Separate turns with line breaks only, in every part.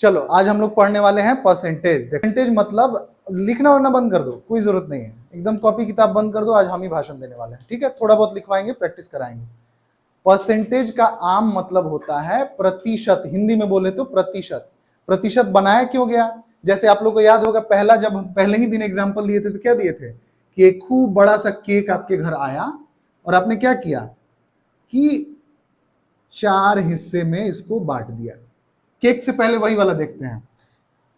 चलो आज हम लोग पढ़ने वाले हैं परसेंटेज। परसेंटेज मतलब लिखना वरना बंद कर दो, कोई जरूरत नहीं है, एकदम कॉपी किताब बंद कर दो। आज हम ही भाषण देने वाले हैं, ठीक है? थोड़ा बहुत लिखवाएंगे, प्रैक्टिस कराएंगे। परसेंटेज का आम मतलब होता है प्रतिशत, हिंदी में बोले तो प्रतिशत। प्रतिशत बनाया क्यों गया? जैसे आप लोग को याद होगा, पहला जब हम पहले ही दिन एग्जाम्पल दिए थे तो क्या दिए थे कि एक खूब बड़ा सा केक आपके घर आया और आपने क्या किया कि 4 हिस्से में इसको बांट दिया। केक से पहले वही वाला देखते हैं।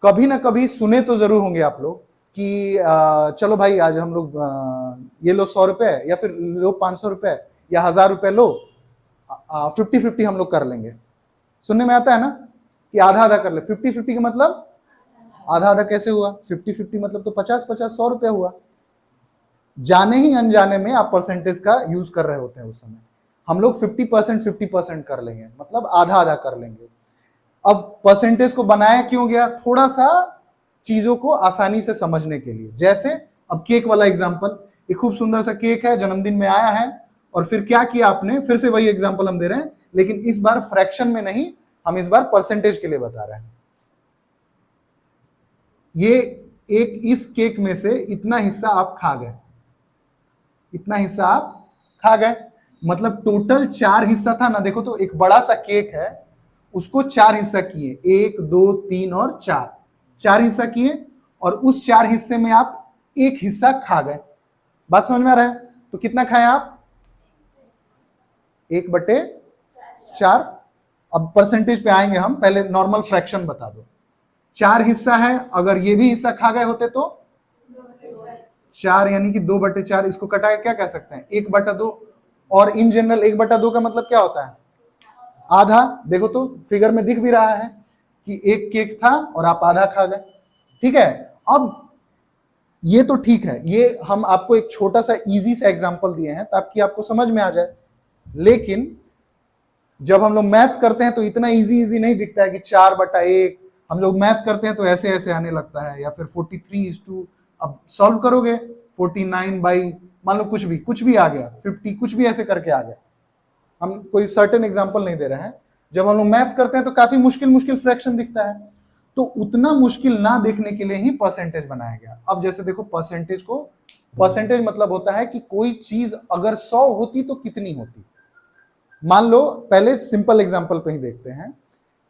कभी ना कभी सुने तो जरूर होंगे आप लोग कि चलो भाई आज हम लोग ये लो 100 रुपए या फिर लो 500 रुपए या 1000 रुपए लो, 50-50 हम लोग कर लेंगे। सुनने में आता है ना कि आधा आधा कर ले। 50-50 का मतलब आधा आधा कैसे हुआ? 50-50 मतलब तो 50-50 100 रुपया हुआ। जाने ही अनजाने में आप परसेंटेज का यूज कर रहे होते हैं। उस समय हम लोग 50% कर लेंगे, मतलब आधा आधा कर लेंगे। अब परसेंटेज को बनाया क्यों गया? थोड़ा सा चीजों को आसानी से समझने के लिए। जैसे अब केक वाला एग्जांपल, एक खूब सुंदर सा केक है, जन्मदिन में आया है, और फिर क्या किया आपने? फिर से वही एग्जांपल हम दे रहे हैं, लेकिन इस बार फ्रैक्शन में नहीं, हम इस बार परसेंटेज के लिए बता रहे हैं। ये एक इस केक में से इतना हिस्सा आप खा गए, इतना हिस्सा आप खा गए, मतलब टोटल 4 हिस्सा था ना। देखो तो एक बड़ा सा केक है, उसको 4 हिस्सा किए, 1 2 3 और 4 हिस्सा किए, और उस 4 हिस्से में आप एक हिस्सा खा गए। बात समझ में आ रहा है? तो कितना खाए आप? 1/4। अब परसेंटेज पे आएंगे हम, पहले नॉर्मल फ्रैक्शन बता दो। 4 हिस्सा है, अगर ये भी हिस्सा खा गए होते तो 4 यानी कि 2/4। इसको कटा के क्या कह सकते हैं? 1/2। और इन जनरल 1/2 का मतलब क्या होता है? आधा। देखो तो फिगर में दिख भी रहा है कि एक केक था और आप आधा खा गए, ठीक है? अब ये तो ठीक है, ये हम आपको एक छोटा सा इजी सा एग्जांपल दिए हैं ताकि आपको समझ में आ जाए। लेकिन जब हम लोग मैथ्स करते हैं तो इतना इजी नहीं दिखता है कि 4/1। हम लोग मैथ करते हैं तो ऐसे ऐसे आने लगता है, या फिर 43:2। अब सॉल्व करोगे 49 बाई, मान लो कुछ भी आ गया, 50, कुछ भी ऐसे करके आ गया। हम कोई सर्टेन एग्जांपल नहीं दे रहे हैं। जब हम लोग मैथ्स करते हैं तो काफी मुश्किल फ्रैक्शन दिखता है, तो उतना मुश्किल ना देखने के लिए ही परसेंटेज बनाया गया। अब जैसे देखो, परसेंटेज मतलब होता है कि कोई चीज अगर 100 होती तो कितनी होती। मान लो पहले सिंपल एग्जांपल पे ही देखते हैं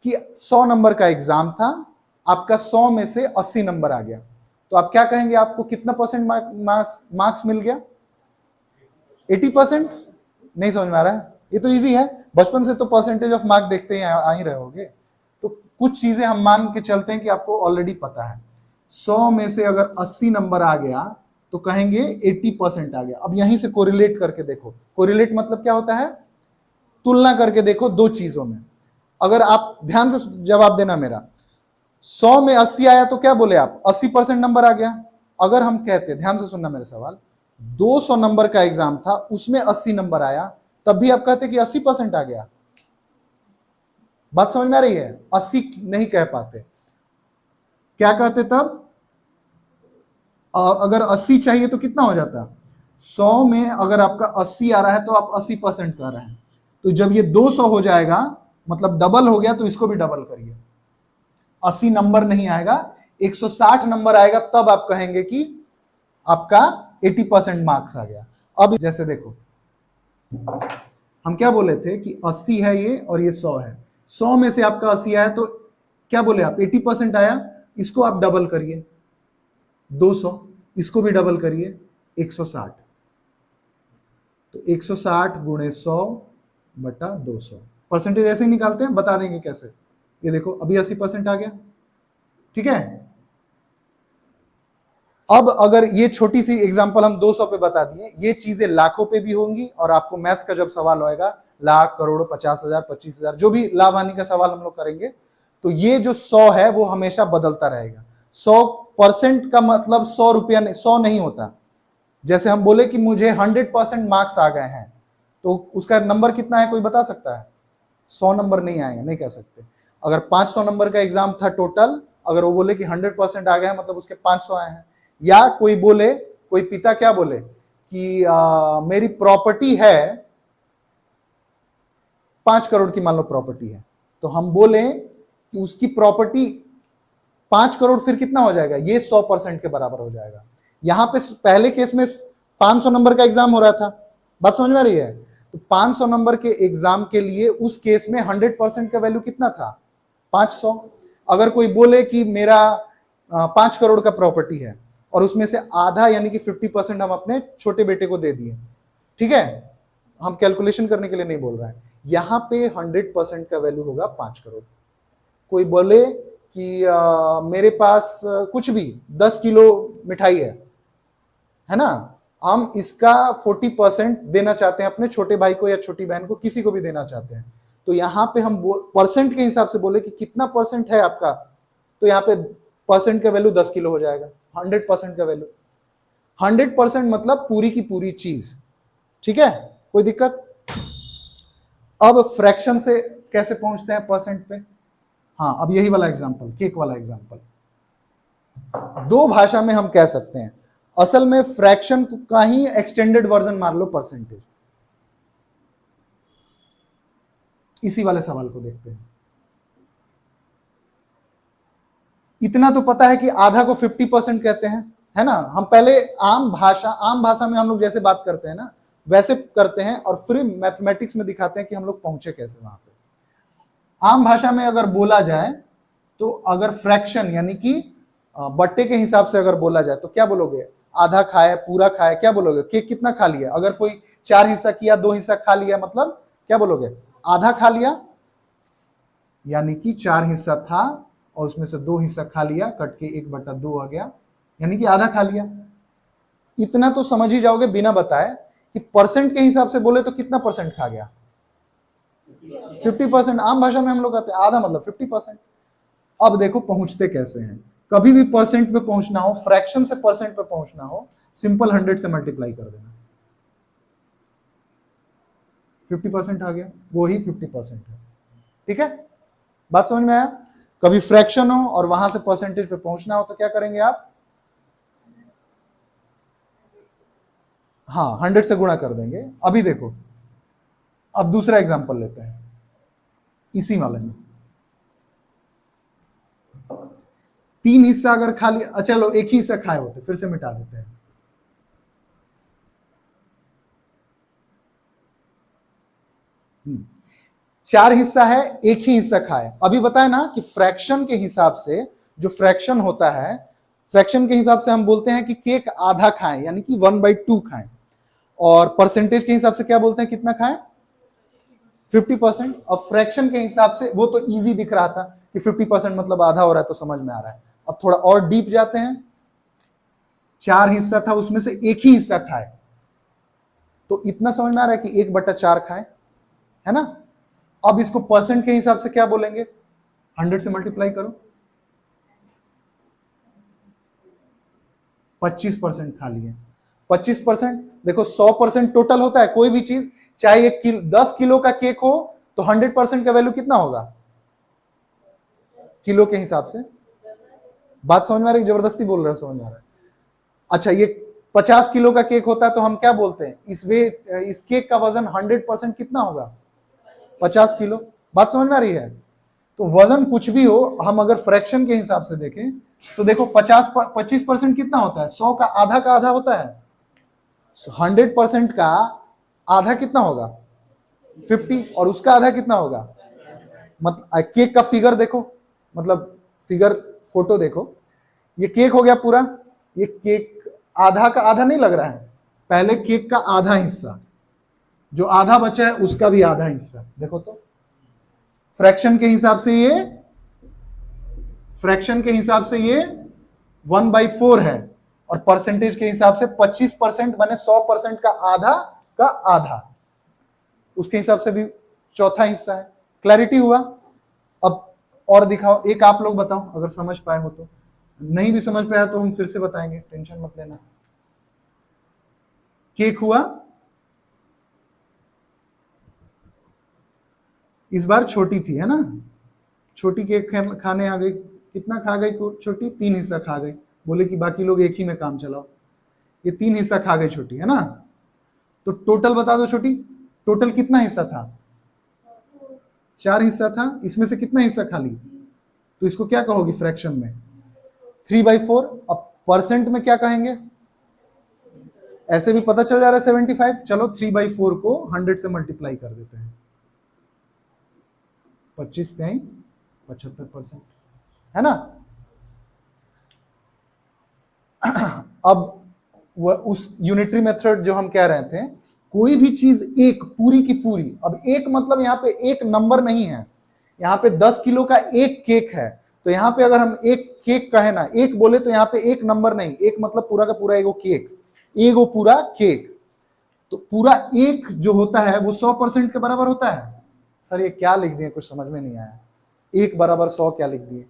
कि 100 नंबर का एग्जाम था, आपका 100 में से 80 नंबर आ गया, तो आप क्या कहेंगे? आपको कितना परसेंट मार्क्स मिल गया? 80%? नहीं समझ में आ रहा है? ये तो इजी है, बचपन से तो परसेंटेज ऑफ मार्क देखते ही आ ही रहे होगे। तो कुछ चीजें हम मान के चलते हैं कि आपको ऑलरेडी पता है। 100 में से अगर 80 नंबर आ गया तो कहेंगे 80% आ गया। अब यहीं से कोरिलेट करके देखो। कोरिलेट मतलब क्या होता है? तुलना करके देखो दो चीजों में। अगर आप ध्यान से जवाब देना मेरा, 100 में 80 आया तो क्या बोले आप? 80% नंबर आ गया। अगर हम कहते, ध्यान से सुनना मेरा सवाल, 200 नंबर का एग्जाम था, उसमें 80 नंबर आया, तब भी आप कहते कि 80% आ गया। बात समझ में आ रही है? 80 नहीं कह पाते, क्या कहते तब? अगर 80 चाहिए तो कितना हो जाता? 100 में अगर आपका 80 आ रहा है तो आप 80% कह रहे हैं, तो जब ये 200 हो जाएगा, मतलब डबल हो गया, तो इसको भी डबल करिए। 80 नंबर नहीं आएगा, 160 नंबर आएगा, तब आप कहेंगे कि आपका 80% मार्क्स आ गया। अब जैसे देखो, हम क्या बोले थे कि 80 है ये और ये 100 है। 100 में से आपका 80 आया तो क्या बोले आप? 80% आया। इसको आप डबल करिए, 200, इसको भी डबल करिए, 160। तो 160 गुणे 100/200। परसेंटेज ऐसे ही निकालते हैं, बता देंगे कैसे। ये देखो अभी 80% आ गया, ठीक है? अब अगर ये छोटी सी एग्जांपल हम 200 पे बता दिए, ये चीजें लाखों पे भी होंगी, और आपको मैथ्स का जब सवाल होएगा, लाख, करोड़, 50,000, 25,000, जो भी लाभ हानि का सवाल हम लोग करेंगे, तो ये जो 100 है वो हमेशा बदलता रहेगा। 100% का मतलब 100 रुपया 100 नहीं होता। जैसे हम बोले कि मुझे 100% मार्क्स आ गए हैं, तो उसका नंबर कितना है? कोई बता सकता है? 100 नंबर नहीं आएगा, नहीं कह सकते। अगर 500 नंबर का एग्जाम था टोटल, अगर वो बोले कि 100% आ गया है, मतलब उसके 500 आए हैं। या कोई बोले, कोई पिता क्या बोले कि मेरी प्रॉपर्टी है 5 करोड़ की, मान लो प्रॉपर्टी है, तो हम बोले कि उसकी प्रॉपर्टी 5 करोड़ फिर कितना हो जाएगा, ये 100% के बराबर हो जाएगा। यहां पे पहले केस में 500 नंबर का एग्जाम हो रहा था, बात समझ में आ रही है? तो 500 नंबर के एग्जाम के लिए उस केस में 100% का वैल्यू कितना था, 500। अगर कोई बोले कि मेरा 5 करोड़ का प्रॉपर्टी है और उसमें से आधा यानी कि 50% हम अपने छोटे बेटे को दे दिए, ठीक है, हम कैलकुलेशन करने के लिए नहीं बोल रहे हैं, यहां पे 100% का वैल्यू होगा 5 करोड़। कोई बोले कि मेरे पास कुछ भी 10 किलो मिठाई है ना, हम इसका 40% देना चाहते हैं अपने छोटे भाई को या छोटी बहन को, किसी को भी देना चाहते हैं, तो यहां पे हम परसेंट के हिसाब से बोले कि कितना परसेंट है आपका, तो यहां पे परसेंट का वैल्यू 10 किलो हो जाएगा। 100% का वैल्यू 100% मतलब पूरी की पूरी चीज, ठीक है, कोई दिक्कत? अब फ्रैक्शन से कैसे पहुंचते हैं परसेंट पे? हाँ, अब यही वाला एग्जांपल, केक वाला एग्जांपल, दो भाषा में हम कह सकते हैं, असल में फ्रैक्शन का ही एक्सटेंडेड वर्जन मान लो परसेंटेज। इसी वाले सवाल को देखते हैं। इतना तो पता है कि आधा को 50% कहते हैं, है ना, हम पहले आम भाषा में हम लोग जैसे बात करते हैं ना वैसे करते हैं, और फिर मैथमेटिक्स में दिखाते हैं कि हम लोग पहुंचे कैसे वहां पे। आम भाषा में अगर बोला जाए तो अगर फ्रैक्शन यानी कि बट्टे के हिसाब से अगर बोला जाए तो क्या बोलोगे, आधा खाए, पूरा खाए, क्या बोलोगे, केक कितना खा लिया? अगर कोई 4 हिस्सा किया, 2 हिस्सा खा लिया, मतलब क्या बोलोगे, आधा खा लिया, यानी कि 4 हिस्सा था और उसमें से 2 हिस्सा खा लिया, कट के 1/2 आ गया, यानी कि आधा खा लिया। इतना तो समझ ही जाओगे बिना बताए कि परसेंट के हिसाब से बोले तो कितना परसेंट खा गया, 50%। आम भाषा में हम लोग कहते हैं आधा मतलब 50%। अब देखो पहुंचते कैसे हैं, कभी भी परसेंट पे पहुंचना हो, फ्रैक्शन से परसेंट पे पहुंचना हो, सिंपल 100 से मल्टीप्लाई कर देना, 50% आ गया, वो ही 50% है, ठीक है, बात समझ में आया? कभी फ्रैक्शन हो और वहां से परसेंटेज पे पहुंचना हो तो क्या करेंगे आप, हाँ 100 से गुणा कर देंगे। अभी देखो, अब दूसरा एग्जांपल लेते हैं इसी वाले में, 3 हिस्सा अगर खा लिया, चलो एक ही हिस्सा खाए होते, फिर से मिटा देते हैं, चार हिस्सा है, एक ही हिस्सा खाए। अभी बताए ना कि फ्रैक्शन के हिसाब से, जो फ्रैक्शन होता है, फ्रैक्शन के हिसाब से हम बोलते हैं कि केक आधा खाएं, यानी कि 1/2 खाएं, और परसेंटेज के हिसाब से क्या बोलते हैं, कितना खाएं, 50%। अब फ्रैक्शन के हिसाब से वो तो इजी दिख रहा था कि 50% मतलब आधा हो रहा है, तो समझ में आ रहा है। अब थोड़ा और डीप जाते हैं, 4 हिस्सा था, उसमें से एक ही हिस्सा खाए, तो इतना समझ में आ रहा है कि 1/4 खाए, है ना। अब इसको परसेंट के हिसाब से क्या बोलेंगे, 100 से मल्टीप्लाई करो, 25% खा लिए। 25% देखो 100% टोटल होता है कोई भी चीज, चाहे 10 किलो का केक हो तो 100% का वैल्यू कितना होगा, किलो के हिसाब से। बात समझ में आ रही है, जबरदस्ती बोल रहे हो, समझ में आ रहा है? अच्छा, ये 50 किलो का केक होता है तो हम क्या बोलते हैं, इस केक का वजन 100% कितना होगा, 50 किलो। बात समझ में आ रही है? तो वजन कुछ भी हो, हम अगर फ्रैक्शन के हिसाब से देखें तो देखो 25% कितना होता है, 100 का आधा होता है, 100% का आधा कितना होगा, 50, और उसका आधा कितना होगा, मतलब केक का फिगर देखो, मतलब फिगर फोटो देखो, ये केक हो गया पूरा, ये केक आधा का आधा नहीं लग रहा है, पहले केक का आधा हिस्सा, जो आधा बचा है उसका भी आधा हिस्सा, देखो तो फ्रैक्शन के हिसाब से ये 1/4 है, और परसेंटेज के हिसाब से 25% माने 100% का आधा, उसके हिसाब से भी चौथा हिस्सा है। क्लैरिटी हुआ? अब और दिखाओ, एक आप लोग बताओ अगर समझ पाए हो तो, नहीं भी समझ पाया तो हम फिर से बताएंगे, टेंशन मत लेना। केक हुआ, इस बार छोटी थी, है ना, छोटी केक खाने आ गई, कितना खा गई छोटी, 3 हिस्सा खा गई, बोले कि बाकी लोग एक ही में काम चलाओ, ये 3 हिस्सा खा गई छोटी, है ना। तो टोटल बता दो छोटी, टोटल कितना हिस्सा था, 4 हिस्सा था, इसमें से कितना हिस्सा खा ली, तो इसको क्या कहोगी फ्रैक्शन में, 3/4। अब परसेंट में क्या कहेंगे, ऐसे भी पता चल जा रहा है 75। चलो 3/4 को 100 से मल्टीप्लाई कर देते हैं, 25 3 75%, है ना। अब उस यूनिटरी मेथड जो हम कह रहे थे, कोई भी चीज एक पूरी की पूरी, अब एक मतलब यहाँ पे एक नंबर नहीं है, यहाँ पे 10 किलो का एक केक है, तो यहाँ पे अगर हम एक केक कहे ना, एक बोले तो यहाँ पे एक नंबर नहीं, एक मतलब पूरा का पूरा एगो केक, एगो पूरा केक। तो पूरा एक जो होता है वो 100% के बराबर होता है। सर ये क्या लिख दिए, कुछ समझ में नहीं आया, एक बराबर 100 क्या लिख दिए।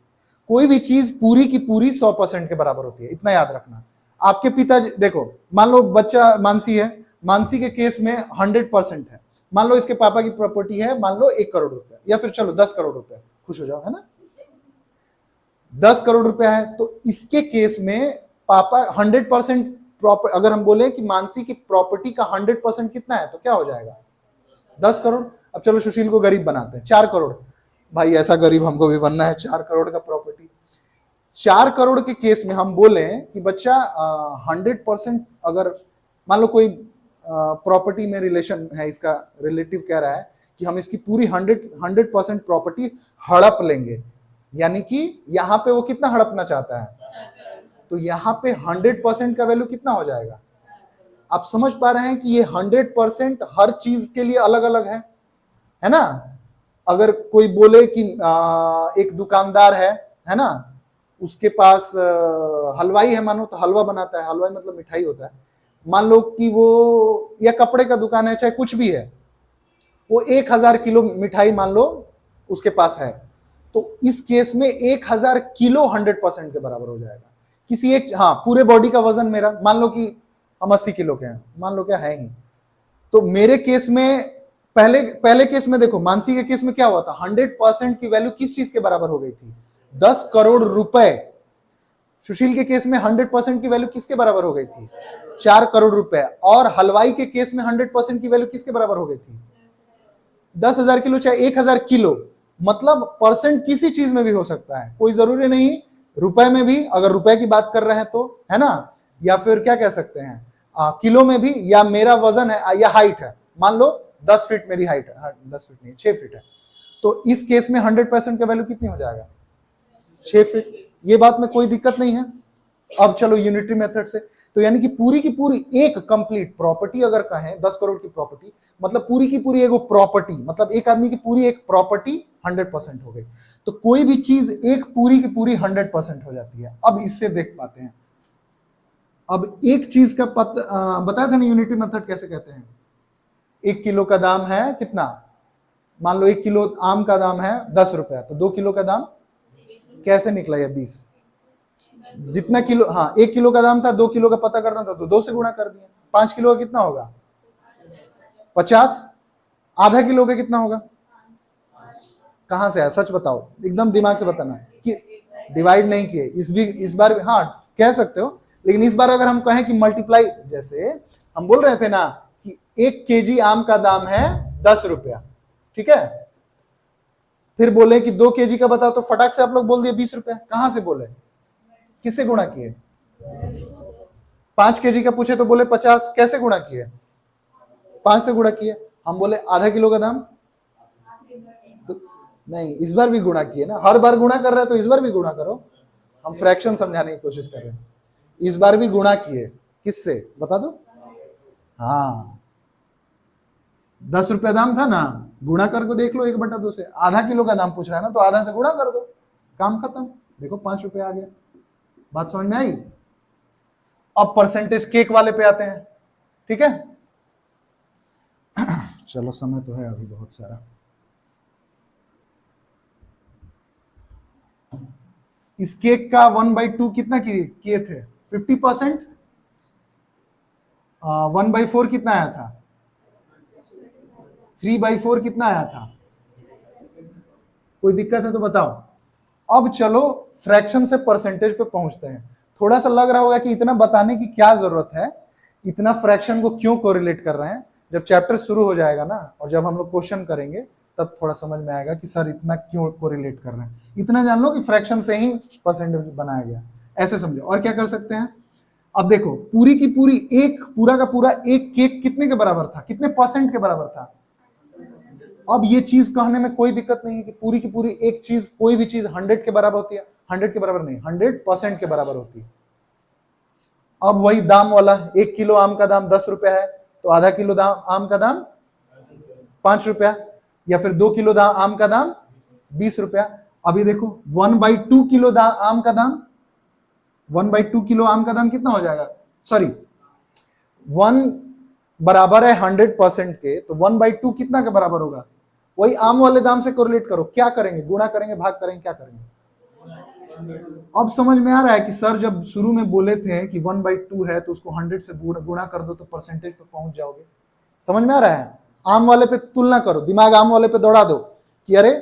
कोई भी चीज पूरी की पूरी 100% के बराबर होती है, इतना याद रखना। आपके पिताजी, देखो मान लो बच्चा मानसी है, मानसी के केस में 100% है। मान लो इसके पापा की प्रॉपर्टी है, मान लो 1 करोड़ रुपए, या फिर चलो 10 करोड़ रुपए, खुश हो जाओ, है ना, 10 करोड़ रुपए है। तो इसके केस में पापा 100% प्रॉपर, अगर हम बोले कि मानसी की प्रॉपर्टी का 100% कितना है तो क्या हो जाएगा, 10 करोड़। अब चलो सुशील को गरीब बनाते हैं, 4 करोड़, भाई ऐसा गरीब हमको भी बनना है, 4 करोड़ का प्रॉपर्टी। 4 करोड़ के केस में हम बोले कि बच्चा 100%, अगर मान लो कोई प्रॉपर्टी में रिलेशन है, इसका रिलेटिव कह रहा है कि हम इसकी पूरी 100% प्रॉपर्टी हड़प लेंगे, यानी कि यहां पे वो कितना हड़पना चाहता है, तो यहां पे 100% का वैल्यू कितना हो जाएगा। आप समझ पा रहे हैं कि ये 100% हर चीज के लिए अलग अलग है ना। अगर कोई बोले कि एक दुकानदार है ना, उसके पास हलवाई है मानो, तो हलवा बनाता है, हलवाई मतलब मिठाई होता है। मान लो कि वो, या कपड़े का दुकान है, चाहे कुछ भी है, वो 1000 किलो मिठाई मान लो उसके पास है, तो इस केस में 1000 किलो 100% के बराबर हो जाएगा। किसी एक, हाँ, पूरे बॉडी का वजन मेरा, मान लो कि हम 80 किलो के हैं, मान लो क्या है ही, तो मेरे केस में पहले केस में देखो, मानसी के केस में क्या हुआ था, 100% की वैल्यू किस चीज के बराबर हो गई थी, 10 करोड़ रुपए। सुशील के केस में 100% की वैल्यू किसके बराबर हो गई थी, 4 करोड़ रुपए। और हलवाई के केस में 100% की वैल्यू किसके बराबर हो गई थी, 10,000 किलो चाहे 1000 किलो। मतलब परसेंट किसी चीज में भी हो सकता है, कोई जरूरी नहीं रुपए में भी, अगर रुपए की बात कर रहे हैं तो, है ना, या फिर क्या कह सकते हैं किलो में भी, या मेरा वजन है या हाइट है, मान लो 10 फीट मेरी हाइट है, 10 फीट नहीं 6 फीट है, तो इस केस में 100% का वैल्यू कितनी हो जाएगा, 6 फीट। ये बात में कोई दिक्कत नहीं है। अब चलो यूनिटरी मेथड से, तो यानी कि पूरी की पूरी एक कंप्लीट प्रॉपर्टी अगर कहें 10 करोड़ की प्रॉपर्टी, मतलब पूरी की पूरी एगो प्रॉपर्टी, मतलब एक आदमी की पूरी एक प्रॉपर्टी 100% हो गई। तो कोई भी चीज एक पूरी की पूरी 100% हो जाती है। अब इससे देख पाते हैं, अब एक चीज का बताया था ना यूनिटरी मेथड कैसे कहते हैं। 1 किलो का दाम है कितना, मान लो 1 किलो आम का दाम है 10 रुपया, तो 2 किलो का दाम कैसे निकला, या 20, जितना किलो, हाँ 1 किलो का दाम था, 2 किलो का पता करना था तो 2 से गुणा कर दिया। 5 किलो का कितना होगा 50, आधा किलो का कितना होगा, कहां से आया, सच बताओ, एकदम दिमाग से बताना कि डिवाइड नहीं किए, इस बार हाँ कह सकते हो, लेकिन इस बार अगर हम कहें कि मल्टीप्लाई, जैसे हम बोल रहे थे ना कि 1 केजी आम का दाम है 10 रुपया, ठीक है, फिर बोले कि 2 केजी का बताओ, तो फटाक से आप लोग बोल दिए 20 रुपया। कहां से बोले, किससे गुणा किए, 5 केजी का पूछे तो बोले 50, कैसे गुणा किए, 5 से गुणा किए। हम बोले आधा किलो का दाम, तो नहीं, इस बार भी गुणा किए ना, हर बार गुणा कर रहे हैं तो इस बार भी गुणा करो। हम फ्रैक्शन समझाने की कोशिश कर रहे हैं, इस बार भी गुणा किए, किससे बता दो, हाँ 10 रुपया दाम था ना, गुणा करके देख लो 1/2 से। आधा किलो का दाम पूछ रहा है ना, तो आधा से गुणा कर दो, काम खत्म। देखो 5 रुपया आ गया। बात समझ में आई। अब परसेंटेज केक वाले पे आते हैं, ठीक है। चलो समय तो है अभी बहुत सारा। इस केक का 1/2 कितना किए थे, 50%। 1/4 कितना आया था, 3/4 कितना आया था। कोई दिक्कत है तो बताओ। अब चलो फ्रैक्शन से परसेंटेज पे पहुंचते हैं। थोड़ा सा लग रहा होगा कि इतना बताने की क्या जरूरत है, इतना फ्रैक्शन को क्यों कोरिलेट कर रहे हैं। जब चैप्टर शुरू हो जाएगा ना, और जब हम लोग क्वेश्चन करेंगे, तब थोड़ा समझ में आएगा कि सर इतना क्यों कोरिलेट कर रहे हैं। इतना जान लो कि फ्रैक्शन से ही परसेंटेज बनाया गया। ऐसे समझो। और क्या कर सकते हैं, अब देखो पूरी की पूरी पूरा का पूरा एक केक कितने के बराबर था, कितने परसेंट के बराबर था। अब ये चीज कहने में कोई दिक्कत नहीं है कि पूरी की पूरी एक चीज, कोई भी चीज 100 के बराबर होती है, 100 के बराबर नहीं, 100% के बराबर होती है। अब वही दाम वाला, 1 किलो आम का दाम 10 रुपया है, तो आधा किलो आम का दाम 5 रुपया, या फिर 2 किलो आम का दाम 20 रुपया। अभी देखो 1/2 किलो आम का दाम, 1/2 किलो आम का दाम कितना हो जाएगा, सॉरी 1 बराबर है 100% के, तो 1/2 कितना के बराबर होगा, वही आम वाले दाम से कोरिलेट करो। क्या करेंगे, गुणा करेंगे, भाग करेंगे, क्या करेंगे। अब समझ में आ रहा है कि सर जब शुरू में बोले थे कि 1/2 है तो उसको 100 से गुणा कर दो तो परसेंटेज पे पहुंच जाओगे। समझ में आ रहा है, आम वाले पे तुलना करो, दिमाग आम वाले पे दौड़ा दो कि अरे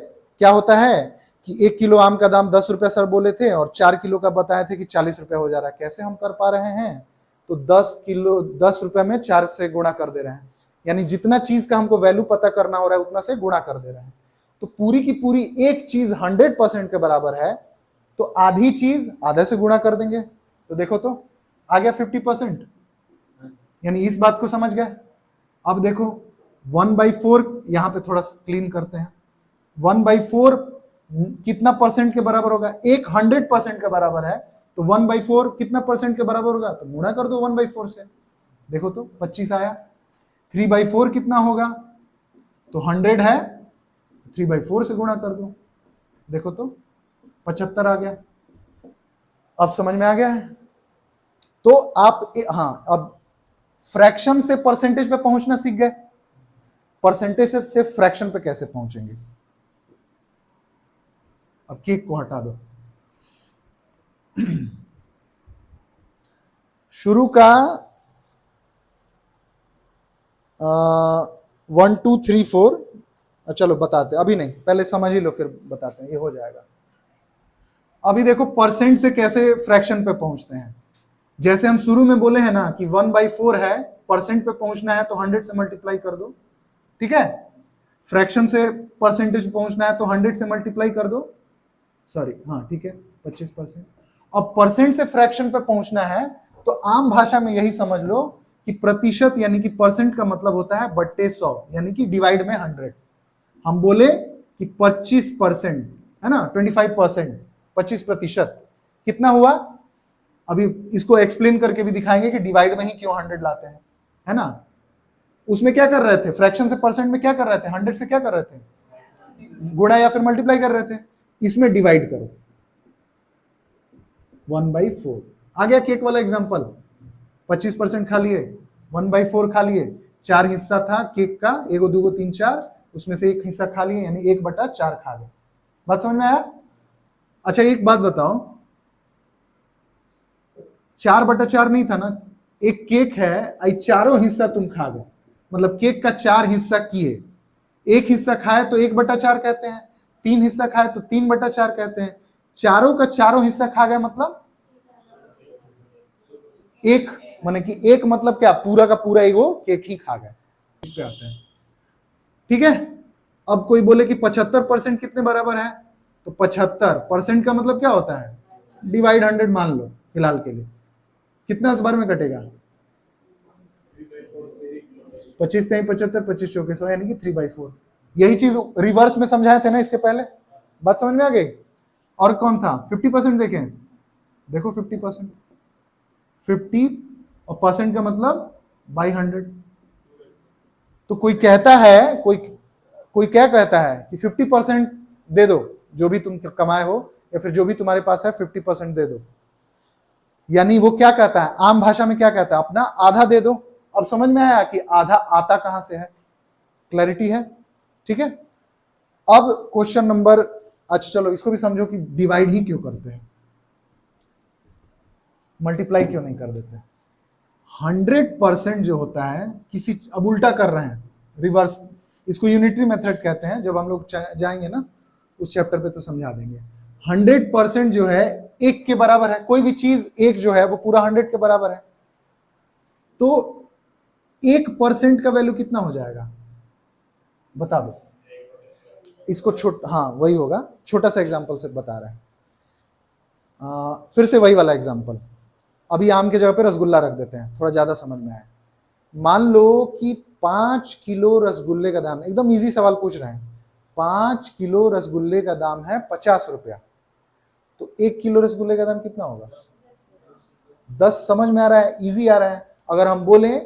क्या होता है कि 1 किलो आम का दाम 10 रुपया सर बोले थे और 4 किलो का बताए थे कि 40 रुपया हो जा रहा है, कैसे हम कर पा रहे हैं, तो 10 रुपया में 4 से गुणा कर दे रहे हैं, यानी जितना चीज का हमको वैल्यू पता करना हो रहा है उतना से गुणा कर दे रहे हैं। तो पूरी की पूरी एक चीज 100% के बराबर है, तो आधी चीज आधे से गुणा कर देंगे, तो देखो तो आ गया 50%, यानी इस बात को समझ गए। अब देखो 1/4, यहां पे थोड़ा क्लीन करते हैं, 1/4 कितना परसेंट के बराबर होगा, एक 100% के बराबर है, तो 1/4 कितना परसेंट के बराबर होगा, तो गुणा कर दो 1/4 से, देखो तो 25 आया। 3/4 कितना होगा, तो 100 है, 3/4 से गुणा कर दो, देखो तो 75 आ गया। अब समझ में आ गया है। तो आप हाँ, अब फ्रैक्शन से परसेंटेज पे पहुंचना सीख गए, परसेंटेज से फ्रैक्शन पे कैसे पहुंचेंगे। अब केक को हटा दो, शुरू का 1 2 3 4, चलो बताते, अभी नहीं, पहले समझ ही लो फिर बताते हैं, ये हो जाएगा। अभी देखो परसेंट से कैसे फ्रैक्शन पे पहुंचते हैं। जैसे हम शुरू में बोले हैं ना कि 1/4 है, परसेंट पे पहुंचना है तो 100 से मल्टीप्लाई कर दो, ठीक है। फ्रैक्शन से परसेंटेज पहुंचना है तो 100 से मल्टीप्लाई कर दो, सॉरी हाँ ठीक है 25%। अब परसेंट से फ्रैक्शन पे पहुंचना है तो आम भाषा में यही समझ लो कि प्रतिशत यानी कि परसेंट का मतलब होता है बट्टे 100, यानी कि डिवाइड में 100। हम बोले कि 25% है ना, 25%, 25% कितना हुआ। अभी इसको एक्सप्लेन करके भी दिखाएंगे कि डिवाइड में ही क्यों 100 लाते हैं, है ना। उसमें क्या कर रहे थे, फ्रैक्शन से परसेंट में क्या कर रहे थे, 100 से क्या कर रहे थे, गुणा या फिर मल्टीप्लाई कर रहे थे। इसमें डिवाइड करो, 1/4 आ गया। केक वाला एग्जांपल, 25% खा लिए, 1/4 खा लिए, 4 हिस्सा था केक का, 1 2 3 4, उसमें से 1 हिस्सा खा लिए, यानी 1/4 खा गए। बात समझ में आया। अच्छा एक बात बताओ, 4/4 नहीं था ना, एक केक है, आई चारों हिस्सा तुम खा गए, मतलब केक का 4 हिस्सा किए, 1 हिस्सा खाए तो 1/4 कहते हैं, 3 हिस्सा खाए तो 3/4 कहते हैं, चारों का चारों हिस्सा खा गए मतलब एक, माने कि एक मतलब क्या, पूरा का पूरा ही वो केक ही खा गए, इस पे आते हैं, ठीक है। अब कोई बोले कि 75% कितने बराबर है, तो 75% का मतलब क्या होता है, डिवाइड 100 मान लो फिलहाल के लिए, कितना इस बार में कटेगा, 25 3 75, 25 चौके 100, यानी कि 3/4। यही चीज रिवर्स में समझाए थे ना इसके पहले, बात समझ में आ गई। और कौन था 50%, देखें देखो 50%, 50 और परसेंट का मतलब बाई 100। तो कोई कहता है, कोई क्या कहता है कि 50% दे दो, जो भी तुम कमाए हो या फिर जो भी तुम्हारे पास है 50% दे दो, यानी वो क्या कहता है, आम भाषा में क्या कहता है, अपना आधा दे दो। अब समझ में आया कि आधा आता कहां से है, क्लैरिटी है, ठीक है। अब क्वेश्चन नंबर, अच्छा चलो इसको भी समझो कि डिवाइड ही क्यों करते हैं, मल्टीप्लाई क्यों नहीं कर देते। 100% जो होता है किसी, अब उल्टा कर रहे हैं, रिवर्स, इसको यूनिटरी मेथड कहते हैं, जब हम लोग जाएंगे ना उस चैप्टर पे तो समझा देंगे। 100% जो है एक के बराबर है, कोई भी चीज एक जो है वो पूरा 100 के बराबर है, तो 1% का वैल्यू कितना हो जाएगा बता दो। इसको हाँ वही होगा, छोटा सा एग्जांपल से बता रहा है। फिर से वही वाला एग्जाम्पल, अभी आम के जगह पे रसगुल्ला रख देते हैं, थोड़ा ज्यादा समझ में आए। मान लो कि 5 किलो रसगुल्ले का दाम, एकदम इजी सवाल पूछ रहे हैं, 5 किलो रसगुल्ले का दाम है 50 रुपया, तो 1 किलो रसगुल्ले का दाम कितना होगा? 10। समझ में आ रहा है? इजी आ रहा है। अगर हम बोले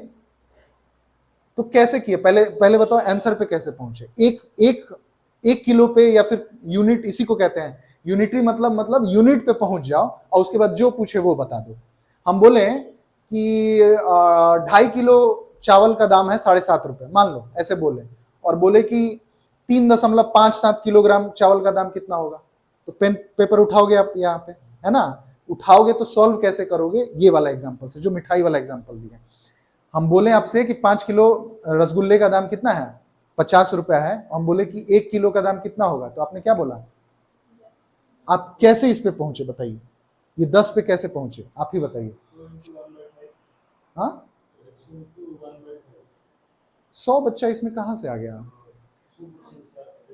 तो कैसे किए, पहले बताओ आंसर पे कैसे पहुंचे। एक किलो पे, या फिर यूनिट, इसी को कहते हैं यूनिटरी, मतलब यूनिट पे पहुंच जाओ और उसके बाद जो पूछे वो बता दो। हम बोले कि 2.5 किलो चावल का दाम है 7.5 रुपए, मान लो ऐसे बोले, और बोले कि 3.57 किलोग्राम चावल का दाम कितना होगा, तो पेन पेपर उठाओगे आप यहाँ पे, है ना? उठाओगे तो सॉल्व कैसे करोगे? ये वाला एग्जाम्पल से, जो मिठाई वाला एग्जाम्पल दिया। हम बोले आपसे कि 5 किलो रसगुल्ले का दाम कितना है? 50 रुपया है। हम बोले कि 1 किलो का दाम कितना होगा, तो आपने क्या बोला? आप कैसे इस पे पहुंचे बताइए? ये 10 पे कैसे पहुंचे, आप ही बताइए। हाँ, 100 बच्चा इसमें कहां से आ गया?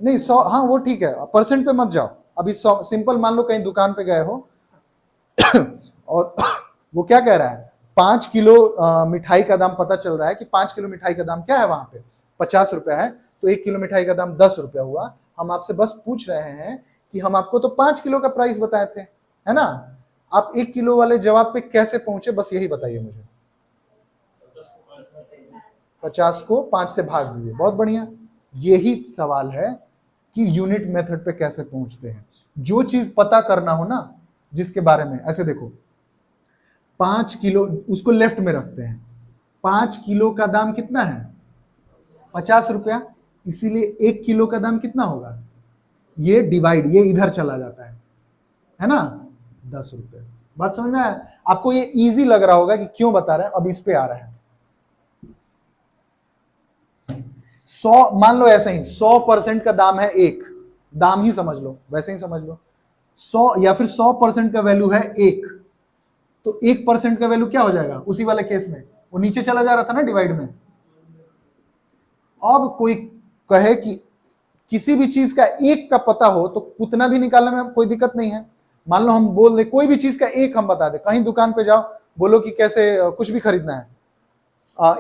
नहीं 100, हाँ वो ठीक है, परसेंट पे मत जाओ अभी। 100 सिंपल, मान लो कहीं दुकान पे गए हो और वो क्या कह रहा है, 5 किलो मिठाई का दाम पता चल रहा है कि 5 किलो मिठाई का दाम क्या है वहां पे? 50 रुपया है, तो 1 किलो मिठाई का दाम 10 रुपया हुआ। हम आपसे बस पूछ रहे हैं कि हम आपको तो 5 किलो का प्राइस बताए थे, है ना? आप 1 किलो वाले जवाब पे कैसे पहुंचे, बस यही बताइए मुझे। 50 को 5 से भाग दीजिए, बहुत बढ़िया। यही सवाल है कि यूनिट मेथड पे कैसे पहुंचते हैं। जो चीज पता करना हो ना, जिसके बारे में, ऐसे देखो 5 किलो, उसको लेफ्ट में रखते हैं, 5 किलो का दाम कितना है? 50 रुपया, इसीलिए 1 किलो का दाम कितना होगा? ये डिवाइड, ये इधर चला जाता है ना? 10 रुपये। बात समझ में आया? आपको ये इजी लग रहा होगा कि क्यों बता रहे हैं, अब इस पे आ रहे हैं। 100, मान लो ऐसे ही 100% का दाम है 1, दाम ही समझ लो, वैसे ही समझ लो 100, या फिर 100% का वैल्यू है 1, तो 1% का वैल्यू क्या हो जाएगा? उसी वाले केस में वो नीचे चला जा रहा था ना डिवाइड में। अब कोई कहे कि किसी भी चीज का 1 का पता हो तो उतना भी निकालने में कोई दिक्कत नहीं है। मान लो हम बोल दे कोई भी चीज का 1 हम बता दे, कहीं दुकान पे जाओ, बोलो कि कैसे कुछ भी खरीदना है,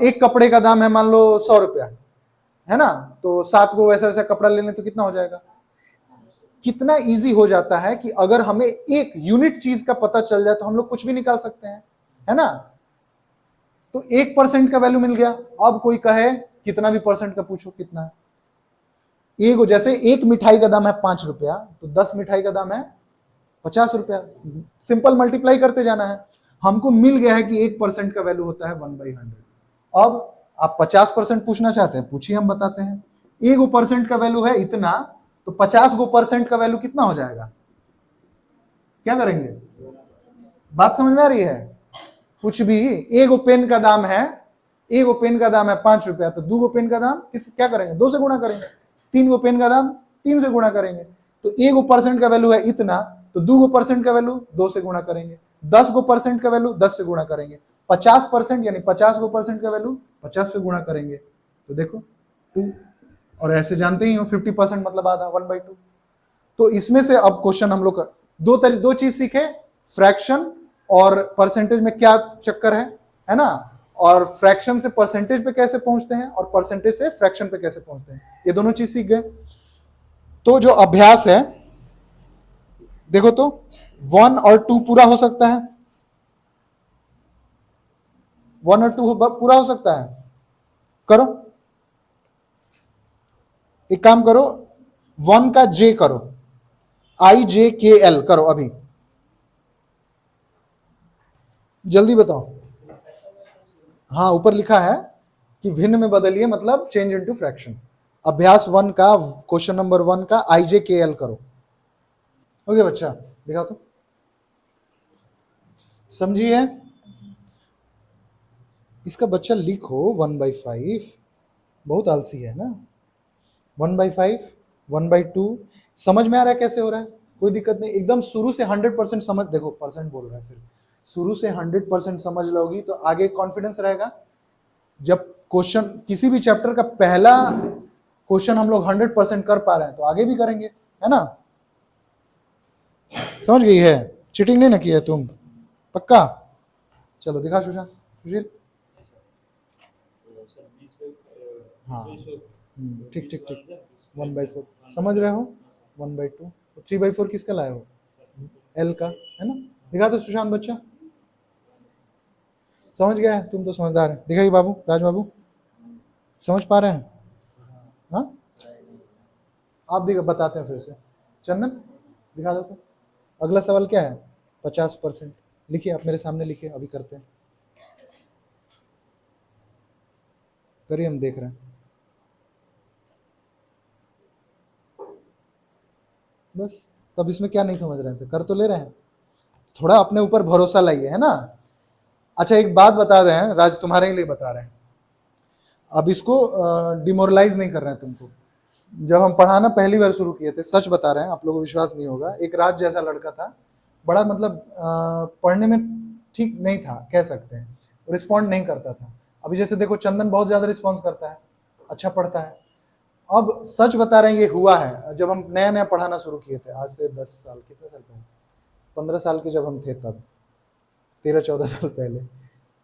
एक कपड़े का दाम है मान लो 100 रुपया, है ना? तो 7 को वैसा वैसा कपड़ा ले लें तो कितना हो जाएगा? कितना इजी हो जाता है कि अगर हमें एक यूनिट चीज का पता चल जाए तो हम लोग कुछ भी निकाल सकते हैं, है ना? तो 1% का वैल्यू मिल गया। अब कोई कहे कितना भी परसेंट का पूछो कितना है, एक जैसे एक मिठाई का दाम है 5 रुपया, तो 10 मिठाई का दाम है 50 रुपया। सिंपल मल्टीप्लाई करते जाना है। हमको मिल गया है कि 1% का वैल्यू होता है 1/100। अब आप 50% पूछना चाहते हैं, पूछिए, हम बताते हैं। 1% का वैल्यू है इतना, तो 50% का वैल्यू कितना हो जाएगा? क्या करेंगे? बात समझ में आ रही है? कुछ भी, एक पेन का दाम है, एक पेन का दाम है 5 रुपया, तो 2 पेन का दाम क्या करेंगे? 2 से गुणा करेंगे। 3 पेन का दाम 3 से गुणा करेंगे। तो 1% का वैल्यू है इतना, तो 2% का वैल्यू 2 से गुणा करेंगे। 10% का वैल्यू 10 से गुणा करेंगे। 50% यानी 50% का वैल्यू 50 से गुणा करेंगे, तो देखो 2। और ऐसे जानते ही हो 50% मतलब आधा, 1/2। तो इसमें से अब क्वेश्चन हम लोग दो चीज सीखे, फ्रैक्शन और परसेंटेज में क्या चक्कर है ना? और फ्रैक्शन से परसेंटेज पे कैसे पहुंचते हैं, और परसेंटेज से फ्रैक्शन पे कैसे पहुंचते हैं, ये दोनों चीज सीख गए। तो जो अभ्यास है, देखो तो 1 और 2 पूरा हो सकता है, 1 और 2 पूरा हो सकता है। करो, एक काम करो, 1 का J करो, IJKL करो अभी, जल्दी बताओ। हाँ, ऊपर लिखा है कि भिन्न में बदलिए, मतलब चेंज इनटू फ्रैक्शन। अभ्यास 1 का, क्वेश्चन नंबर 1 का IJKL करो। ओके बच्चा, दिखाओ तो, समझिए। इसका बच्चा लिखो 1/5, बहुत आलसी है ना। 1/5, 1/2, समझ में आ रहा है कैसे हो रहा है? कोई दिक्कत नहीं, एकदम शुरू से 100% समझ, देखो परसेंट बोल रहा है, फिर शुरू से 100% समझ लोगी तो आगे कॉन्फिडेंस रहेगा। जब क्वेश्चन, किसी भी चैप्टर का पहला क्वेश्चन हम लोग 100% कर पा रहे हैं तो आगे भी करेंगे, है ना? समझ गई है? चीटिंग नहीं ना की है तुम, पक्का? चलो दिखा सुशांत, सुशील। हाँ ठीक ठीक ठीक, 1/4 समझ रहे हो, 1/2, 3/4 किसका लाए हो? एल का, है ना? दिखा दो सुशांत बच्चा, समझ गया है? तुम तो समझदार है। दिखाइए बाबू, राज बाबू, समझ पा रहे हैं? हाँ, आप दिखा, बताते हैं फिर से। चंदन दिखा दो तो। अगला सवाल क्या है? 50%। लिखिए, आप मेरे सामने लिखिए, अभी करते हैं, करिए, हम देख रहे हैं। बस, तब इसमें क्या नहीं समझ रहे थे? कर तो ले रहे हैं, थोड़ा अपने ऊपर भरोसा लाइए, है ना? अच्छा, एक बात बता रहे हैं राज, तुम्हारे लिए बता रहे हैं, अब इसको डिमोरलाइज नहीं कर रहे हैं तुमको। जब हम पढ़ाना पहली बार शुरू किए थे, सच बता रहे हैं, आप लोगों को विश्वास नहीं होगा, एक राज जैसा लड़का था, बड़ा मतलब पढ़ने में ठीक नहीं था, कह सकते हैं, रिस्पॉन्ड नहीं करता था। अभी जैसे देखो, चंदन बहुत ज्यादा रिस्पॉन्स करता है, अच्छा पढ़ता है। अब सच बता रहे हैं, ये हुआ है जब हम नया नया पढ़ाना शुरू किए थे, आज से 10 साल, कितने साल पहले, 15 साल के जब हम थे, तब 13-14 साल पहले।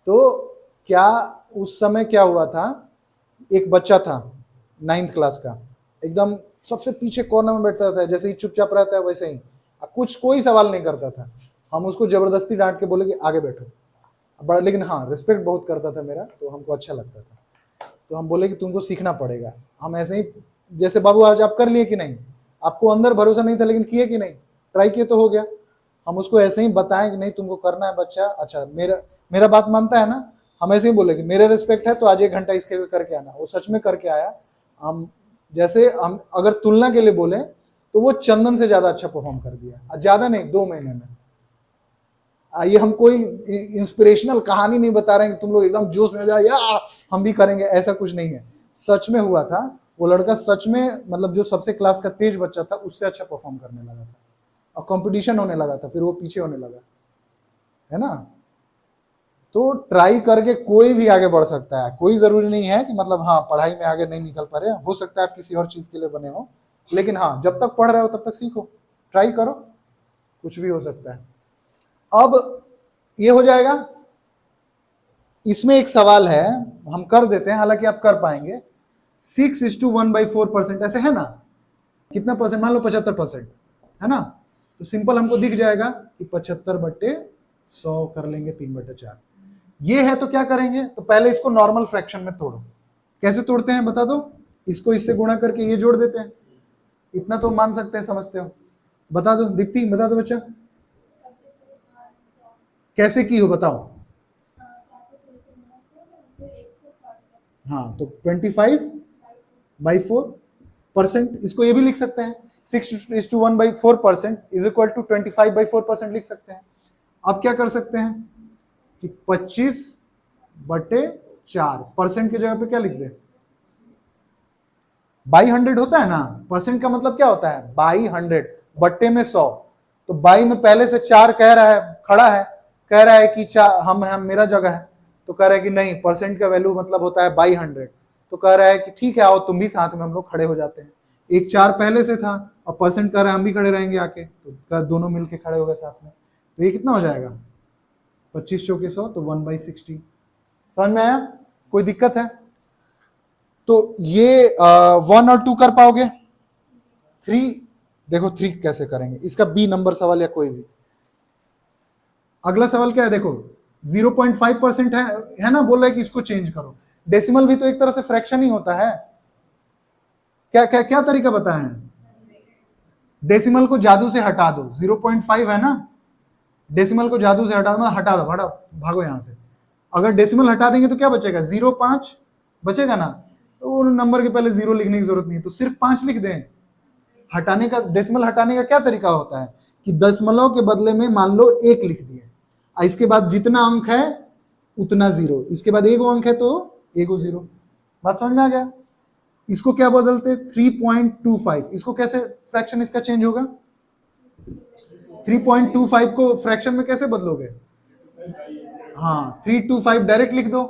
तो क्या उस समय क्या हुआ था, एक बच्चा था 9th क्लास का, एकदम सबसे पीछे कॉर्नर में बैठता था, जैसे ही चुपचाप रहता है वैसे ही, कुछ कोई सवाल नहीं करता था। हम उसको जबरदस्ती डांट के बोले कि आगे बैठो, बड़ा, लेकिन हाँ रिस्पेक्ट बहुत करता था मेरा, तो हमको अच्छा लगता था। तो हम बोले कि तुमको सीखना पड़ेगा। हम ऐसे ही, जैसे बाबू आज आप कर लिए कि नहीं, आपको अंदर भरोसा नहीं था लेकिन किए कि नहीं, ट्राई किए तो हो गया। हम उसको ऐसे ही बताएं कि नहीं तुमको करना है बच्चा, अच्छा मेरा बात मानता है ना, हम ऐसे ही बोले कि मेरे रिस्पेक्ट है तो आज 1 घंटा इसके लिए करके आना। वो सच में करके आया। हम जैसे, हम अगर तुलना के लिए बोले तो वो चंदन से ज्यादा अच्छा परफॉर्म कर दिया, ज्यादा नहीं, 2 महीने में। ये हम कोई इंस्पिरेशनल कहानी नहीं बता रहे हैं कि तुम लोग एकदम जोश में हो जाए, या हम भी करेंगे, ऐसा कुछ नहीं है। सच में हुआ था, वो लड़का सच में, मतलब जो सबसे क्लास का तेज बच्चा था उससे अच्छा परफॉर्म करने लगा था, और कंपटीशन होने लगा था, फिर वो पीछे होने लगा, है ना? तो ट्राई करके कोई भी आगे बढ़ सकता है, कोई जरूरी नहीं है कि मतलब हाँ पढ़ाई में आगे नहीं निकल पा रहे, हो सकता है आप किसी और चीज के लिए बने हो, लेकिन हाँ जब तक पढ़ रहे हो तब तक सीखो, ट्राई करो, कुछ भी हो सकता है। अब ये हो जाएगा। इसमें एक सवाल है, हम कर देते हैं, हालांकि आप कर पाएंगे। 6:1/4% ऐसे है ना, कितना परसेंट, मान लो 75%, है ना? तो सिंपल हमको दिख जाएगा कि 75/100 कर लेंगे, 3/4। ये है तो क्या करेंगे, तो पहले इसको नॉर्मल फ्रैक्शन में तोड़ो। कैसे तोड़ते हैं बता दो? इसको इससे गुणा करके ये जोड़ देते हैं, इतना तो मान सकते हैं, समझते हो? बता दो दीप्ति, बता दो बच्चा, कैसे की हो बताओ? हाँ, तो 25/4%, इसको ये भी लिख सकते हैं, 6:1/4% इज इक्वल टू 25/4% लिख सकते हैं। अब क्या कर सकते हैं कि 25/4, परसेंट की जगह पे क्या लिख दे, बाई 100 होता है ना, परसेंट का मतलब क्या होता है, बाई 100, बट्टे में 100। तो बाई में पहले से 4 कह रहा है, खड़ा है, कह रहा है कि हम मेरा जगह है, तो कह रहा है कि नहीं, परसेंट का वैल्यू मतलब होता है बाई 100। तो कह रहा है कि ठीक है, आओ तुम भी साथ में, हम लोग खड़े हो जाते हैं। एक 4 पहले से था, और परसेंट कह रहा है हम भी खड़े रहेंगे आके, तो दोनों मिलके खड़े हो गए साथ में। तो ये कितना हो जाएगा, 25 चौके 100, तो 1/60। समझ में आया? कोई दिक्कत है? तो ये 1 और 2 कर पाओगे? 3, देखो 3 कैसे करेंगे, इसका बी नंबर सवाल या कोई भी। अगला सवाल क्या है, देखो 0.5% है ना, बोल रहा है कि इसको चेंज करो। डेसिमल भी तो एक तरह से फ्रैक्शन ही होता है। क्या क्या क्या तरीका बताएं? डेसिमल को जादू से हटा दो, 0.5 है ना, डेसिमल को जादू से हटा दो, हटा दो, हटा, भागो यहां से। अगर डेसिमल हटा देंगे तो क्या बचेगा, 0.5 बचेगा ना, तो नंबर के पहले 0 लिखने की जरूरत नहीं, तो सिर्फ 5 लिख दें। हटाने का, डेसिमल हटाने का क्या तरीका होता है कि दशमलव के बदले में मान लो 1 लिख दिए, इसके बाद जितना अंक है उतना 0, इसके बाद 1 अंक है तो 1 0। बात समझ में आ गया? इसको क्या बदलते, 3.25, इसको कैसे फ्रैक्शन इसका चेंज होगा, 3.25 को फ्रैक्शन में कैसे बदलोगे? हाँ, 325 डायरेक्ट लिख दो,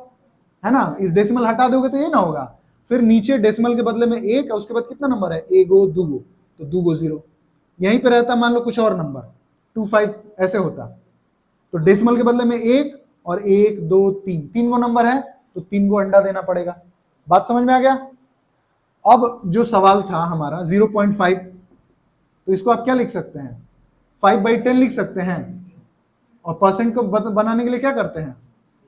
है ना, डेसिमल हटा दोगे तो ये ना होगा। फिर नीचे डेसिमल के बदले में 1, उसके बाद कितना नंबर है, 1 2, तो 2 0, यहीं पे रहता मान लो कुछ और नंबर 25 ऐसे होता। तो डेसिमल के बदले में 1 और 1 2 3 तीन गो नंबर है तो 3 गो अंडा देना पड़ेगा। बात समझ में आ गया? अब जो सवाल था हमारा 0.5, तो इसको आप क्या लिख सकते हैं, 5/10 लिख सकते हैं। और परसेंट को बनाने के लिए क्या करते हैं,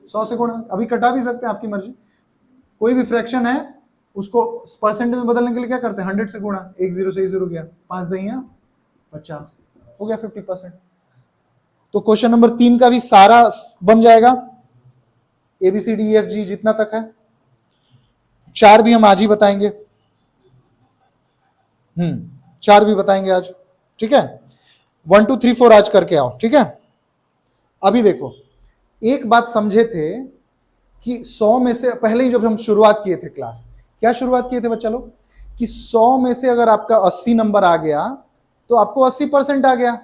100 से गुणा। अभी कटा भी सकते हैं, आपकी मर्जी। कोई भी फ्रैक्शन है उसको परसेंट में बदलने के लिए क्या करते हैं, 100 से गुणा। 1 0 से 0 गया, 5 दहिया 50, हो गया 50%। तो क्वेश्चन नंबर 3 का भी सारा बन जाएगा, ABCDEFG जितना तक है। 4 भी हम आज ही बताएंगे, 4 भी बताएंगे आज, ठीक है। 1 2 3 4 आज करके आओ, ठीक है। अभी देखो, एक बात समझे थे कि 100 में से, पहले ही जब हम शुरुआत किए थे क्लास, क्या शुरुआत किए थे बच्चा लोग, कि 100 में से अगर आपका 80 नंबर आ गया तो आपको 80% आ गया।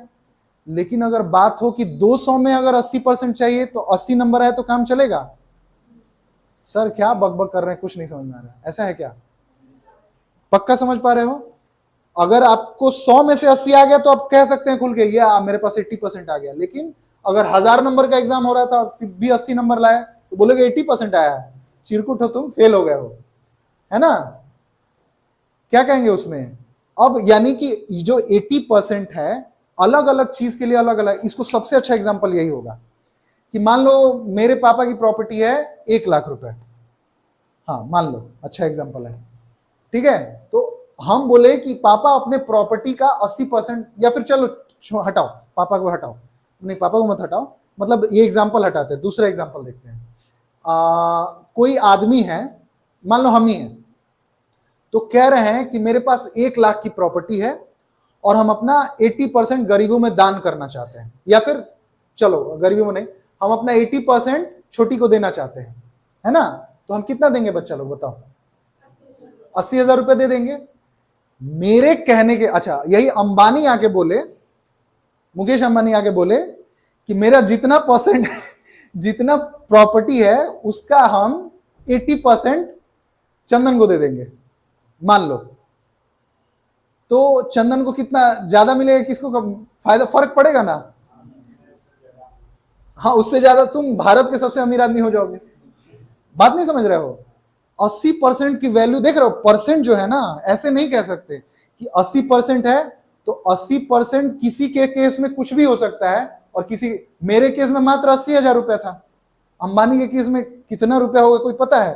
लेकिन अगर बात हो कि 200 में अगर 80% चाहिए तो 80 नंबर आए तो काम चलेगा? सर क्या बकबक कर रहे हैं, कुछ नहीं समझ में आ रहा है, ऐसा है क्या? पक्का समझ पा रहे हो? अगर आपको 100 में से 80 आ गया तो आप कह सकते हैं खुल के, ये मेरे पास 80% आ गया। लेकिन अगर 1000 नंबर का एग्जाम हो रहा था भी 80 नंबर लाए तो बोलोगे 80% आया है, चिरकुट हो तुम, फेल हो गए हो, है ना? क्या कहेंगे उसमें? अब यानी कि जो 80% है, अलग अलग चीज के लिए अलग अलग। इसको सबसे अच्छा एग्जांपल यही होगा कि मान लो मेरे पापा की प्रॉपर्टी है 1 लाख रुपए, हाँ मान लो, अच्छा एग्जांपल है, ठीक है। तो हम बोले कि पापा अपने प्रॉपर्टी का 80%, या फिर चलो हटाओ, पापा को हटाओ, नहीं पापा को मत हटाओ, मतलब ये एग्जांपल हटाते हैं, दूसरा एग्जांपल देखते हैं। कोई आदमी है, मान लो हम ही हैं, तो कह रहे हैं कि मेरे पास 1 लाख की प्रॉपर्टी है और हम अपना 80% गरीबों में दान करना चाहते हैं, या फिर चलो गरीबों में नहीं, हम अपना 80% छोटी को देना चाहते हैं, है ना? तो हम कितना देंगे बच्चा लोग बताओ? 80,000 रुपए दे देंगे। मेरे कहने के, अच्छा यही अंबानी आके बोले, मुकेश अंबानी आके बोले कि मेरा जितना परसेंट जितना प्रॉपर्टी है उसका हम 80% चंदन को दे देंगे, मान लो। तो चंदन को कितना ज्यादा मिलेगा, किसको कम फायदा, फर्क पड़ेगा ना? हाँ, उससे ज्यादा तुम भारत के सबसे अमीर आदमी हो जाओगे। बात नहीं समझ रहे हो? 80% की वैल्यू देख रहे हो? परसेंट जो है ना, ऐसे नहीं कह सकते कि 80% है तो 80% किसी के केस में कुछ भी हो सकता है, और किसी, मेरे केस में मात्र 80,000 रुपया था, अंबानी के केस में कितना रुपया होगा कोई पता है?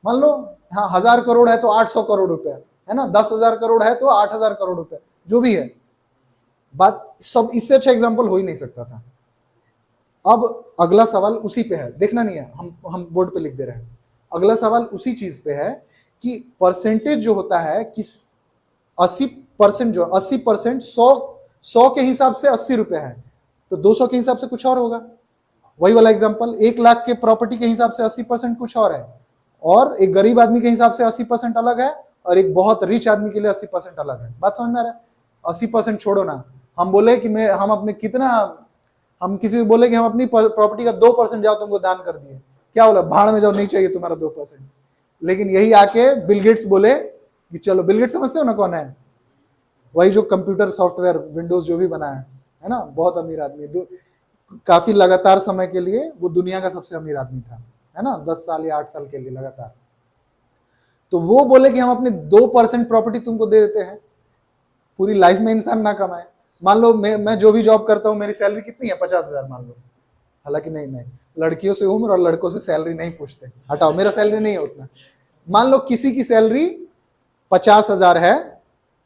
मान लो हाँ 1000 करोड़ है तो 800 करोड़ रुपया, है ना? 10,000 करोड़ है तो 8,000 करोड़ रुपया, जो भी है। बात सब, इससे अच्छा एग्जाम्पल हो ही नहीं सकता था। अब अगला सवाल उसी पे है, देखना नहीं है, हम बोर्ड पे लिख दे रहे हैं। अगला सवाल उसी चीज पे है कि परसेंटेज जो होता है कि 80% जो 80% 100 के हिसाब से 80 रुपए है, तो 200 के हिसाब से कुछ और होगा। वही वाला एग्जांपल, 1 लाख के प्रॉपर्टी के हिसाब से 80% कुछ और है, और एक गरीब आदमी के हिसाब से 80% अलग है, और एक बहुत रिच आदमी के लिए 80% अलग है। बात समझ में आ रहा है? 80% छोड़ो ना, हम बोले कि हम अपने कितना, हम किसी को बोले कि हम अपनी प्रॉपर्टी का 2% जाओ तुमको दान कर दिए, क्या बोला? भाड़ में जाओ, नहीं चाहिए तुम्हारा 2%। लेकिन यही आके बिल गेट्स बोले कि चलो, बिल गेट्स समझते हो ना कौन है? वही जो कंप्यूटर सॉफ्टवेयर विंडोज जो भी बनाया है ना, बहुत अमीर आदमी, काफी लगातार समय के लिए वो दुनिया का सबसे अमीर आदमी था, है ना, 10 साल या 8 साल के लिए लगातार। तो वो बोले कि हम अपने 2% प्रॉपर्टी तुमको दे देते हैं, पूरी लाइफ में इंसान ना कमाए। मान लो मैं जो भी जॉब करता हूँ, मेरी सैलरी कितनी है? 50,000 मान लो। हालांकि नहीं, लड़कियों से उम्र और लड़कों से सैलरी नहीं पूछते, हटाओ, मेरा सैलरी नहीं है उतना। मान लो किसी की सैलरी 50,000 है।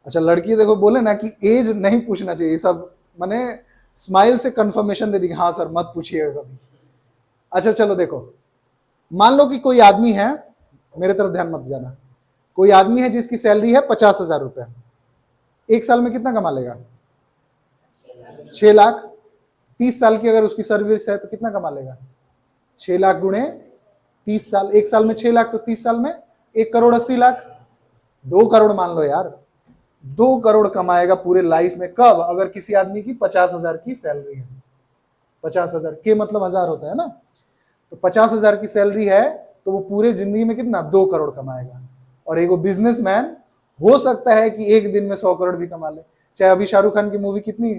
अच्छा, लड़की देखो बोले ना कि एज नहीं पूछना चाहिए, सब मैंने स्माइल से कंफर्मेशन दे दी, हाँ सर मत पूछिएगा कभी। अच्छा चलो देखो, मान लो कि कोई आदमी है, मेरे तरफ ध्यान मत जाना, कोई आदमी है जिसकी सैलरी है 50,000 रुपए, एक साल में कितना कमा लेगा? 6 लाख। 30 साल की अगर उसकी सर्विस है तो कितना कमा लेगा? 6 लाख गुणे 30 साल, एक साल में 6 लाख, तो 30 साल में 1 करोड़ 80 लाख, 2 करोड़ मान लो यार, 2 करोड़ कमाएगा पूरे लाइफ में। कब? अगर किसी आदमी की 50,000 की सैलरी है, 50,000 के मतलब 1000 होता है ना, तो 50,000 की सैलरी है तो वो पूरे जिंदगी में कितना? 2 करोड़ कमाएगा। और एक बिजनेसमैन हो सकता है कि एक दिन में 100 करोड़ भी कमा ले। चाहे अभी शाहरुख खान की मूवी कितनी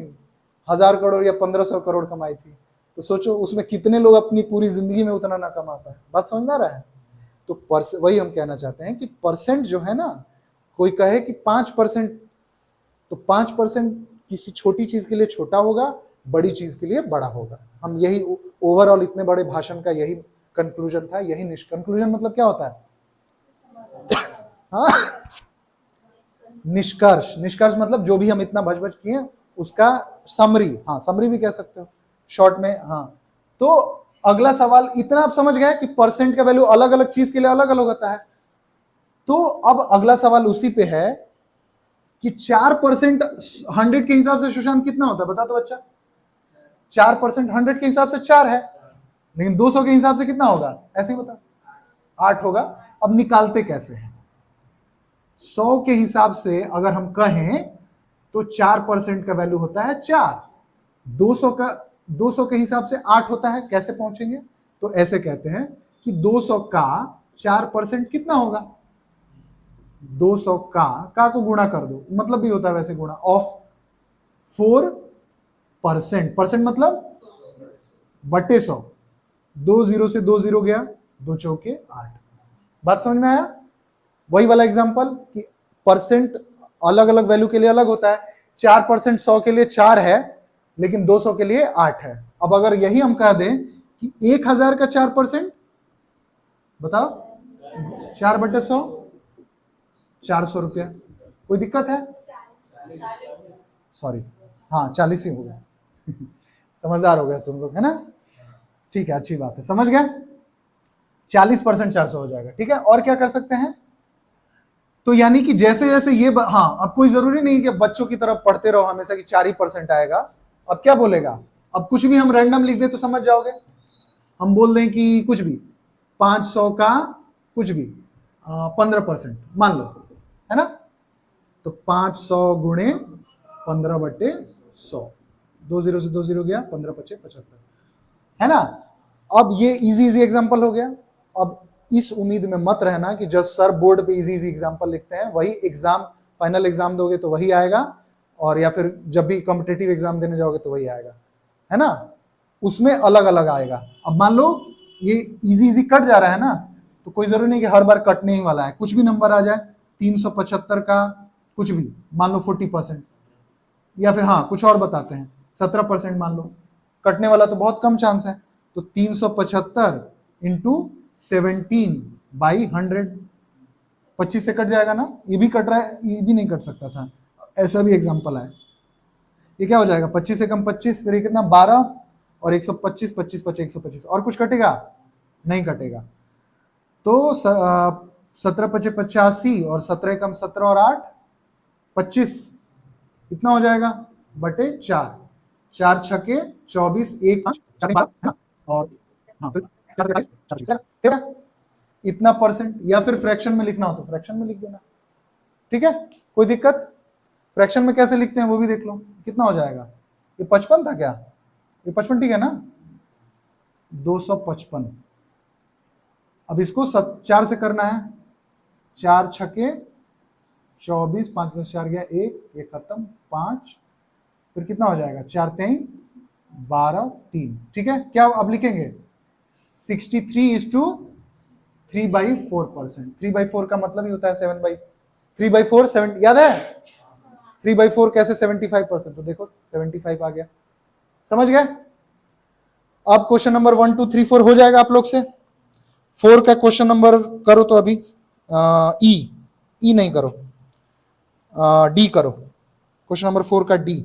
1000 करोड़ या 1500 करोड़ कमाई थी, तो सोचो उसमें कितने लोग अपनी पूरी जिंदगी में उतना ना कमा पाए। बात समझ में आ रहा है? तो वही हम कहना चाहते हैं कि परसेंट जो है ना, कोई कहे कि 5%, तो 5% किसी छोटी चीज के लिए छोटा होगा, बड़ी चीज के लिए बड़ा होगा। हम यही ओवरऑल इतने बड़े भाषण का यही कंक्लूजन था, यही कंक्लूजन मतलब क्या होता है? हाँ, निष्कर्ष। निष्कर्ष मतलब जो भी हम इतना भज किए उसका समरी, हाँ समरी भी कह सकते हो शॉर्ट में। हाँ, तो अगला सवाल, इतना आप समझ गए कि परसेंट का वैल्यू अलग अलग चीज के लिए अलग अलग होता है। तो अब अगला सवाल उसी पे है कि 4% 100 के हिसाब से सुशांत कितना होता है? बता दो बच्चा। 4% 100 के हिसाब से 4 है, लेकिन 200 के हिसाब से कितना होगा? ऐसे ही बता, 8 होगा। अब निकालते कैसे हैं? 100 के हिसाब से अगर हम कहें तो 4% का वैल्यू होता है 4। 200 के हिसाब से 8 होता है। कैसे पहुंचेंगे? तो ऐसे कहते हैं कि 200 का 4% कितना होगा? 200 का को गुणा कर दो, मतलब भी होता है वैसे गुणा, ऑफ 4%। परसेंट मतलब बटे 100। 2 0 से 2 0 गया, 2 चौके 8। बात समझ में आया? वही वाला एग्जांपल कि परसेंट अलग अलग वैल्यू के लिए अलग होता है। 4% 100 के लिए 4 है, लेकिन 200 के लिए 8 है। अब अगर यही हम कह दें कि 1000 का 4%, बताओ, 4/100, 400 रुपया। कोई दिक्कत है? सॉरी, हाँ 40 ही हो गया। समझदार हो गया तुम लोग, है ना? ठीक है, अच्छी बात है, समझ गए। 40% 400 हो जाएगा। ठीक है, और क्या कर सकते हैं? तो यानी कि जैसे जैसे ये हाँ, अब कोई जरूरी नहीं कि बच्चों की तरफ पढ़ते रहो हमेशा कि 4% आएगा। अब क्या बोलेगा? अब कुछ भी हम रैंडम लिख दे तो समझ जाओगे। हम बोल दें कि कुछ भी 500 का कुछ भी 15% मान लो, है ना? तो 500 गुणे 15/100, 2 0 से 2 0 गया, 15 5 75, है ना? अब ये इजी एग्जांपल हो गया। अब इस उम्मीद में मत रहना कि जब सर बोर्ड पे इजी एग्जांपल लिखते हैं वही एग्जाम, फाइनल एग्जाम दोगे तो वही आएगा, और या फिर जब भी कॉम्पिटिटिव एग्जाम देने जाओगे तो वही आएगा, है ना? उसमें अलग अलग आएगा। अब मान लो ये इजी कट जा रहा है ना, तो कोई जरूरी नहीं कि हर बार कटने ही वाला है। कुछ भी नंबर आ जाए, 375 का कुछ भी मान लो 40%, या फिर हाँ कुछ और बताते हैं 17% मान लो, कटने वाला तो बहुत कम चांस है। तो 375 इंटू 17/100, 25 से कट जाएगा ना? ये भी कट रहा है, ये भी नहीं कट सकता था, ऐसा भी एग्जांपल है। ये क्या हो जाएगा? 25 से कम 25, फिर ये कितना 12 और 125, 25 25 125, और कुछ कटेगा? नहीं कटेगा। तो 17 25 85 और 17 कम 17 और 8 25, कितना हो जाएगा? बटे 4, 4 छके 24, 1 और हाँ फिर इतना परसेंट। या फिर फ्रैक्शन में लिखना हो तो फ्रैक्शन में लिख देना। ठीक है, कोई दिक्कत? फ्रैक्शन में कैसे लिखते हैं वो भी देख लो। कितना हो जाएगा? ये 55 था क्या? ये 55 ठीक है ना? 255। अब इसको 4 से करना है। 4 छके 24, 5 में 4 गया 1, ये खत्म 5, फिर कितना हो जाएगा? 4 3 12 3। ठीक है, क्या अब लिखेंगे? 63:3/4%। 3/4 का मतलब ही होता है 3/4 7, याद है? 3/4 कैसे 75%? तो देखो 75 आ गया। समझ गए? अब क्वेश्चन नंबर 1 2 3 4 हो जाएगा आप लोग से। 4 का क्वेश्चन नंबर करो तो अभी ई नहीं करो, डी करो। क्वेश्चन नंबर 4 का डी।